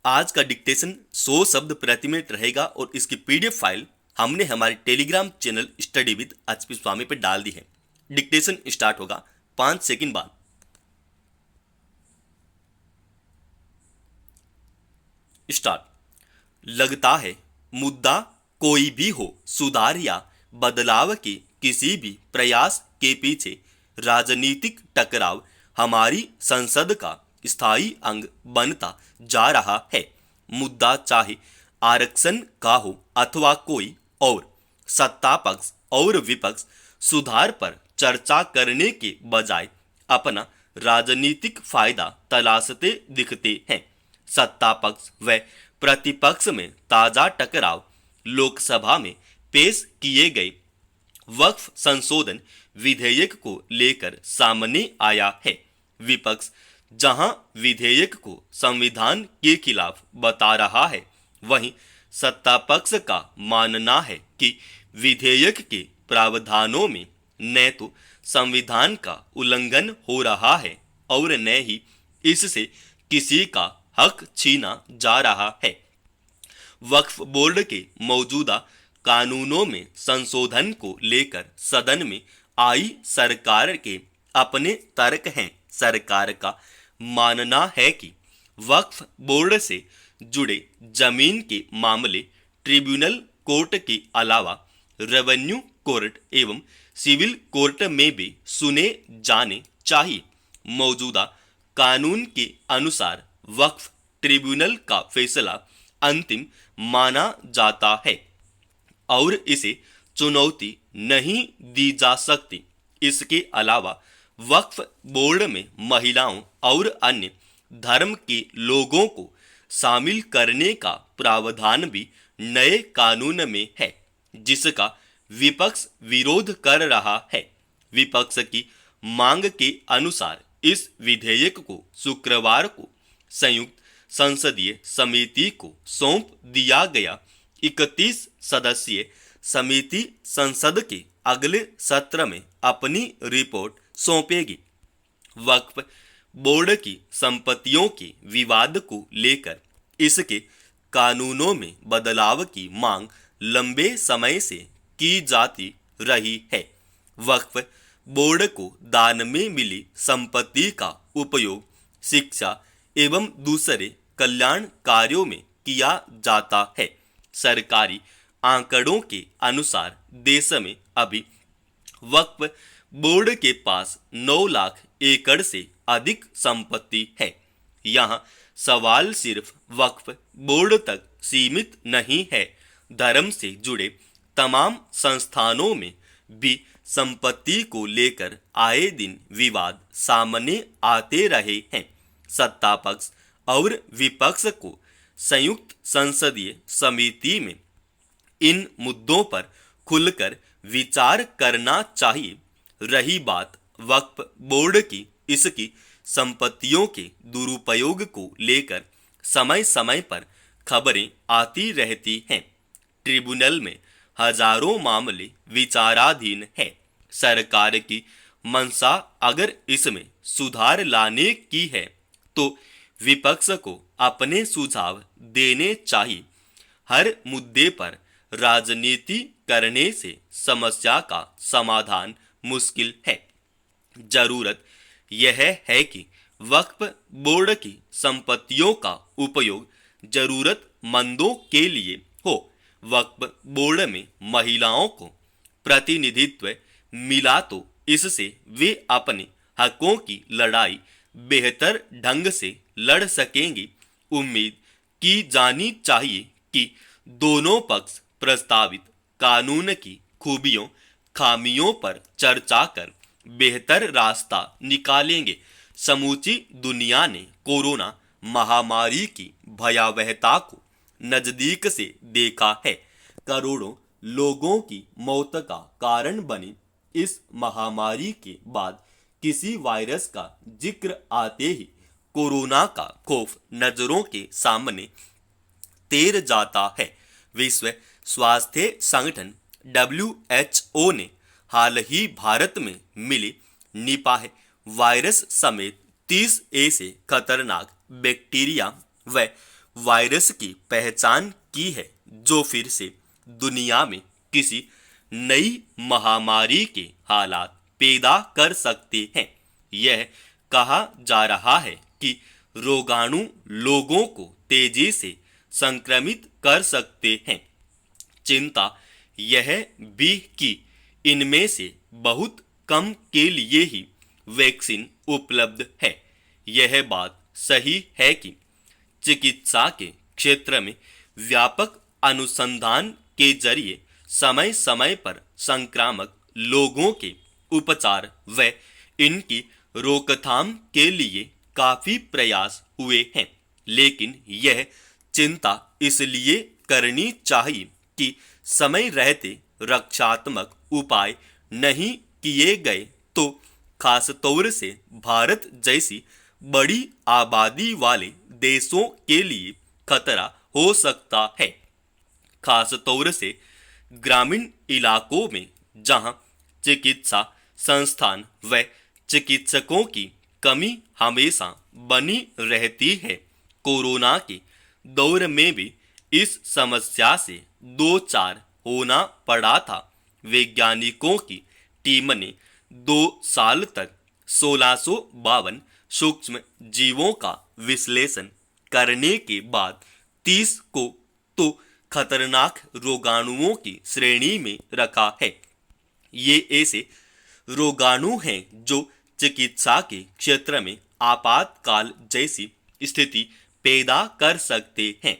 आज का डिक्टेशन 100 शब्द प्रति मिनट रहेगा और इसकी पीडीएफ फाइल हमने हमारे Telegram channel study with HP Swami पे डाल दी है। डिक्टेशन स्टार्ट होगा 5 सेकंड बाद। स्टार्ट। लगता है मुद्दा कोई भी हो, सुधार या बदलाव के किसी भी प्रयास के पीछे राजनीतिक टकराव हमारी संसद का स्थायी अंग बनता जा रहा है। मुद्दा चाहे आरक्षण का हो अथवा कोई और, सत्ता पक्ष और विपक्ष सुधार पर चर्चा करने के बजाय अपना राजनीतिक फायदा तलाशते दिखते हैं। सत्ता पक्ष व प्रतिपक्ष में ताजा टकराव लोकसभा में पेश किए गए वक्फ संशोधन विधेयक को लेकर सामने आया है। विपक्ष जहां विधेयक को संविधान के खिलाफ बता रहा है, वहीं सत्ता पक्ष का मानना है कि विधेयक के प्रावधानों में न तो संविधान का उल्लंघन हो रहा है और न ही इससे किसी का हक छीना जा रहा है। वक्फ बोर्ड के मौजूदा कानूनों में संशोधन को लेकर सदन में आई सरकार के अपने तर्क हैं। सरकार का मानना है कि वक्फ बोर्ड से जुड़े जमीन के मामले ट्रिब्यूनल कोर्ट के अलावा रेवेन्यू कोर्ट एवं सिविल कोर्ट में भी सुने जाने चाहिए। मौजूदा कानून के अनुसार वक्फ ट्रिब्यूनल का फैसला अंतिम माना जाता है और इसे चुनौती नहीं दी जा सकती। इसके अलावा वक्फ बोर्ड में महिलाओं और अन्य धर्म के लोगों को शामिल करने का प्रावधान भी नए कानून में है, जिसका विपक्ष विरोध कर रहा है। विपक्ष की मांग के अनुसार इस विधेयक को शुक्रवार को संयुक्त संसदीय समिति को सौंप दिया गया। 31 सदस्यीय समिति संसद के अगले सत्र में अपनी रिपोर्ट सौंपेगी। वक्फ बोर्ड की संपत्तियों के विवाद को लेकर इसके कानूनों में बदलाव की मांग लंबे समय से की जाती रही है। वक्फ बोर्ड को दान में मिली संपत्ति का उपयोग शिक्षा एवं दूसरे कल्याण कार्यों में किया जाता है। सरकारी आंकड़ों के अनुसार देश में अभी वक्फ बोर्ड के पास 9 लाख एकड़ से अधिक संपत्ति है। यहाँ सवाल सिर्फ वक्फ बोर्ड तक सीमित नहीं है। धर्म से जुड़े तमाम संस्थानों में भी संपत्ति को लेकर आए दिन विवाद सामने आते रहे हैं। सत्ता पक्ष और विपक्ष को संयुक्त संसदीय समिति में इन मुद्दों पर खुलकर विचार करना चाहिए। रही बात वक्फ बोर्ड की, इसकी संपत्तियों के दुरुपयोग को लेकर समय समय पर खबरें आती रहती हैं। ट्रिब्यूनल में हजारों मामले विचाराधीन हैं। सरकार की मंशा अगर इसमें सुधार लाने की है तो विपक्ष को अपने सुझाव देने चाहिए। हर मुद्दे पर राजनीति करने से समस्या का समाधान मुश्किल है। जरूरत यह है कि वक्फ बोर्ड की संपत्तियों का उपयोग जरूरतमंदों के लिए हो। वक्फ बोर्ड में महिलाओं को प्रतिनिधित्व मिला तो इससे वे अपने हकों की लड़ाई बेहतर ढंग से लड़ सकेंगी। उम्मीद की जानी चाहिए कि दोनों पक्ष प्रस्तावित कानून की खूबियों खामियों पर चर्चा कर बेहतर रास्ता निकालेंगे। समूची दुनिया ने कोरोना महामारी की भयावहता को नजदीक से देखा है। करोड़ों लोगों की मौत का कारण बनी इस महामारी के बाद किसी वायरस का जिक्र आते ही कोरोना का खौफ नजरों के सामने तैर जाता है। विश्व स्वास्थ्य संगठन WHO ने हाल ही भारत में मिली निपाह वायरस समेत 30 ऐसे खतरनाक बैक्टीरिया व वायरस की पहचान की है जो फिर से दुनिया में किसी नई महामारी के हालात पैदा कर सकते हैं। यह कहा जा रहा है कि रोगाणु लोगों को तेजी से संक्रमित कर सकते हैं। चिंता यह भी कि इनमें से बहुत कम के लिए ही वैक्सीन उपलब्ध है। यह बात सही है कि चिकित्सा के क्षेत्र में व्यापक अनुसंधान के जरिए समय समय पर संक्रामक लोगों के उपचार व इनकी रोकथाम के लिए काफी प्रयास हुए हैं, लेकिन यह चिंता इसलिए करनी चाहिए कि समय रहते रक्षात्मक उपाय नहीं किए गए तो खासतौर से भारत जैसी बड़ी आबादी वाले देशों के लिए खतरा हो सकता है, खासतौर से ग्रामीण इलाकों में जहां चिकित्सा संस्थान व चिकित्सकों की कमी हमेशा बनी रहती है। कोरोना के दौर में भी इस समस्या से दो चार होना पड़ा था। वैज्ञानिकों की टीम ने 2 साल तक 1652 सूक्ष्म जीवों का विश्लेषण करने के बाद 30 को तो खतरनाक रोगाणुओं की श्रेणी में रखा है। ये ऐसे रोगाणु हैं जो चिकित्सा के क्षेत्र में आपातकाल जैसी स्थिति पैदा कर सकते हैं।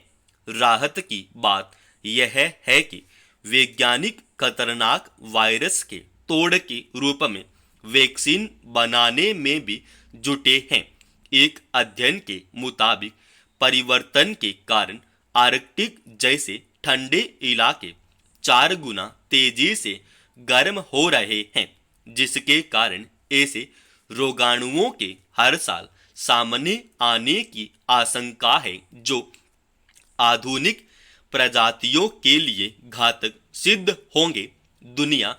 राहत की बात यह है कि वैज्ञानिक खतरनाक वायरस के तोड़ के रूप में वैक्सीन बनाने में भी जुटे हैं। एक अध्ययन के मुताबिक परिवर्तन के कारण आर्कटिक जैसे ठंडे इलाके 4 गुना तेजी से गर्म हो रहे हैं, जिसके कारण ऐसे रोगाणुओं के हर साल सामने आने की आशंका है जो आधुनिक प्रजातियों के लिए घातक सिद्ध होंगे। दुनिया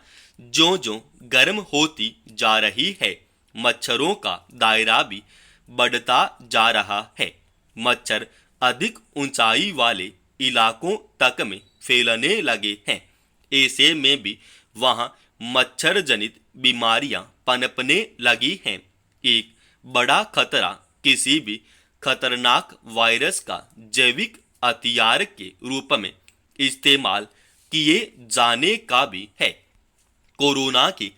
जो जो गर्म होती जा रही है, मच्छरों का दायरा भी बढ़ता जा रहा है। मच्छर अधिक ऊंचाई वाले इलाकों तक में फैलने लगे हैं। ऐसे में भी वहां मच्छर जनित बीमारियां पनपने लगी हैं। एक बड़ा खतरा किसी भी खतरनाक वायरस का जैविक हथियार के रूप में इस्तेमाल किए जाने का भी है। कोरोना के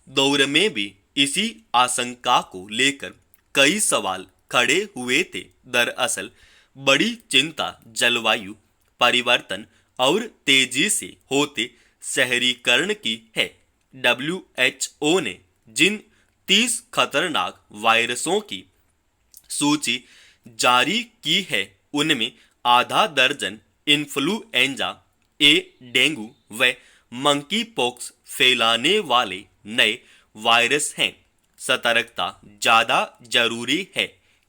दौर में भी इसी आशंका को लेकर कई सवाल खड़े हुए थे। दरअसल बड़ी चिंता जलवायु परिवर्तन और तेजी से होते शहरीकरण की है। WHO ने जिन 30 खतरनाक वायरसों की सूची जारी की है, उनमें आधा दर्जन इन्फ्लुएंजा ए, डेंगू व मंकी पॉक्स फैलाने वाले नए वायरस हैं। सतर्कता ज्यादा जरूरी है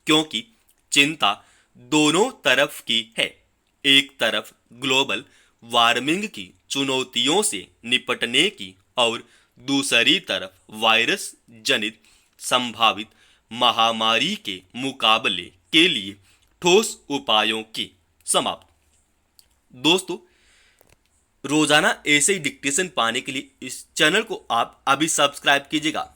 क्योंकि चिंता दोनों तरफ की है। एक तरफ ग्लोबल वार्मिंग की चुनौतियों से निपटने की और दूसरी तरफ वायरस जनित संभावित महामारी के मुकाबले के लिए ठोस उपायों की समाप्त। दोस्तों, रोजाना ऐसे ही डिक्टेशन पाने के लिए इस चैनल को आप अभी सब्सक्राइब कीजिएगा।